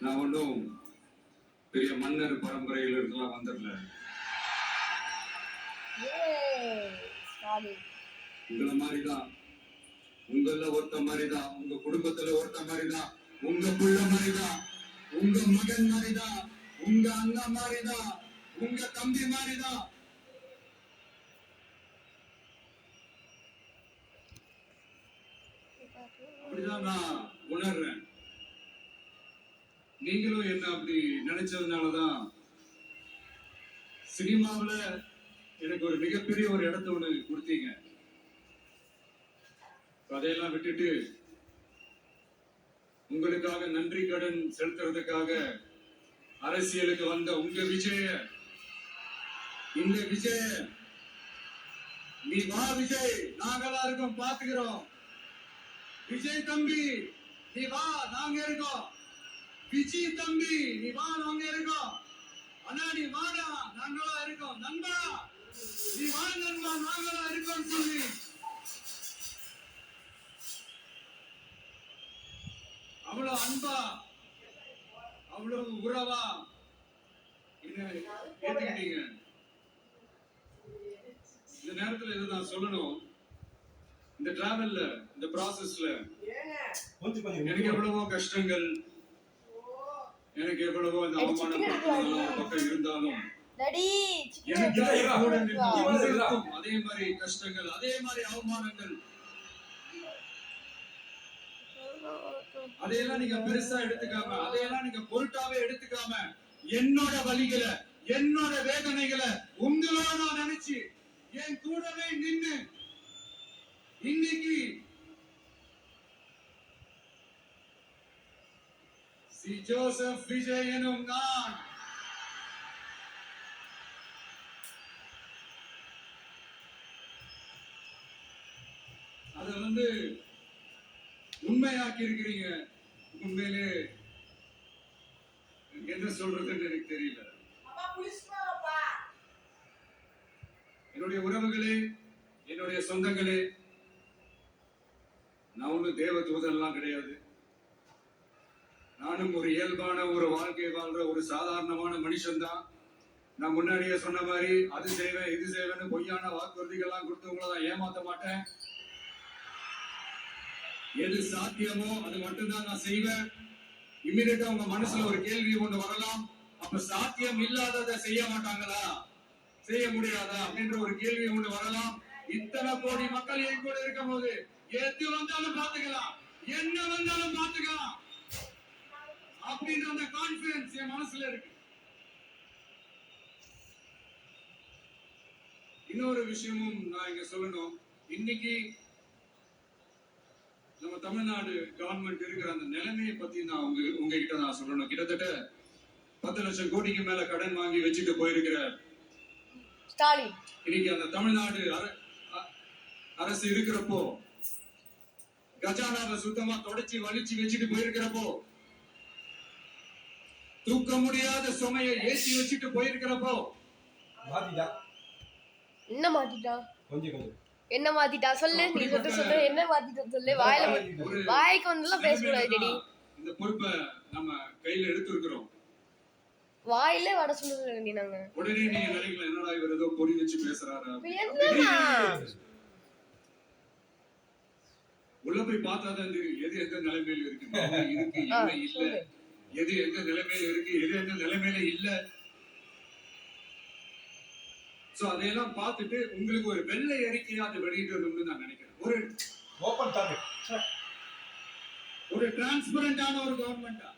நான் ஒன்றும் பெரிய மன்னர் பரம்பரையில இருக்கலாம் வந்துடல. உங்களை மாதிரிதான், உங்கள ஒருத்த மாதிரிதான், உங்க குடும்பத்துல ஒருத்த மாதிரிதான், உங்க புள்ள மாதிரிதான், உங்க மகன் மாதிரிதான், உங்க அண்ணா மாதிரிதான், உங்க தம்பி மாதிரிதான். அப்படிதான் நான் உணர்றேன். நீங்களும் என்ன அப்படி நினைச்சதுனாலதான் சினிமாவில எனக்கு ஒரு மிகப்பெரிய ஒரு இடத்த ஒண்ணு கொடுத்தீங்க. அதையெல்லாம் விட்டுட்டு உங்களுக்காக நன்றி கடன் செலுத்துறதுக்காக அரசியலுக்கு வந்த உங்க விஜய, இந்த விஜய, நீ வா விஜய், நாங்களா இருக்கோம், பாத்துக்கிறோம். விஜய் தம்பி நீ வா, நாங்க இருக்கோம். விஜய் தம்பி நீ வா, நாங்க இருக்கோம். அண்ணா நீ வாடா, நாங்களா இருக்கோம். நண்பா நீ வா நண்பா, நாங்களா இருக்கோம் சொல்லி அவ்வளவு அன்பா, அவ்வளவு உறவா ஏத்துக்கிட்டீங்க. இந்த நேரத்துல இதை நான் சொல்லணும். இந்த டிராவல்ல, இந்த ப்ராசஸ்ல எனக்கு எவ்வளவோ கஷ்டங்கள், எனக்கு எவ்வளவோ இந்த அவமானம் பக்கம் இருந்தாலும் அதே மாதிரி கஷ்டங்கள், அதே மாதிரி அவமானங்கள், அதையெல்லாம் நீங்க பெருசா எடுத்துக்காம, அதையெல்லாம் நீங்க பொருட்டாவே எடுத்துக்காம, என்னோட வலிகளை, என்னோட வேதனைகளை உங்களோட நான் நினைச்சு என் கூடவே நின்னு இன்னைக்கு சி ஜோசப் விஜய் எனும் நான் அதை உண்மையாக்கி இருக்கிறீங்க. உண்மையிலே என்ன சொல்றதுன்னு எனக்கு தெரியல. என்னுடைய உறவுகளே, என்னுடைய சொந்தங்களே, நான் ஒன்றும் தேவ தூதன்லாம் கிடையாது. நானும் ஒரு இயல்பான ஒரு வாழ்க்கை வாழ்ற ஒரு சாதாரணமான மனுஷன் தான். நான் முன்னாடியே சொன்ன மாதிரி அது செய்வேன் இது செய்வேன்னு பொய்யான வாக்குறுதிகள்லாம் கொடுத்தவங்கள தான் ஏமாத்த மாட்டேன். எது சாத்தியமோ அது மட்டும்தான் நான் செய்வேன். இம்மிடியா உங்க மனசுல ஒரு கேள்வி ஒண்ணு வரலாம், அப்ப சாத்தியம் இல்லாததை செய்ய மாட்டாங்களா, செய்ய முடியாதா அப்படின்ற ஒரு கேள்வி ஒண்ணு வரலாம். இத்தனை கோடி மக்கள் என் கூட இருக்கும் போது எது வந்தாலும் பாத்துக்கலாம், என்ன வந்தாலும் பாத்துக்கலாம் அப்படின்ற அந்த கான்பிடன்ஸ் என் மனசுல இருக்கு. இன்னொரு விஷயமும் நான் இங்க சொல்லணும். இன்னைக்கு நம்ம தமிழ்நாடு கவர்மெண்ட் இருக்கிற அந்த நிலைமையை பத்தி நான் உங்ககிட்ட நான் சொல்லணும். கிட்டத்தட்ட 10 லட்சம் கோடிக்கு மேல கடன் வாங்கி வச்சுட்டு போயிருக்கிற ஸ்டாலின் இன்னைக்கு அந்த தமிழ்நாடு அரசு இருக்கிறப்போ, கஜானாவை சுத்தமா தொடச்சி வலிச்சு வச்சுட்டு போயிருக்கிறப்போ, தூக்க முடியாத சுமையை ஏற்றி வச்சுட்டு போயிருக்கிறப்போ, என்ன மாத்திட்டா என்ன மாத்திட்டா சொல்லு, நீ சொல்லு என்ன மாத்திட்டா சொல்லு. வாய்க்கு வந்தெல்லாம் பேசக்கூடாது. இந்த பொறுப்பை நம்ம கையில எடுத்துக்கிறோம். வாயிலே வட சொல்லுங்க நீ. நாங்க உடனே நீங்க நினைக்கல என்னடா இவர் ஏதோ பொறி வச்சு பேசுறாரு. உள்ள போய் பார்த்தாதான் தெரியும் எது எந்த நிலைமையில இருக்கு, என்ன இல்ல, எது எந்த நிலைமையில இருக்கு, எது எந்த நிலைமையில இல்ல. சோ அதையெல்லாம் பார்த்துட்டு உங்களுக்கு ஒரு வெள்ளை அறிக்கையா அது வெளியிடணும்னு நான் நினைக்கிறேன். ஒரு டிரான்ஸ்பரண்டான ஒரு கவர்மெண்டா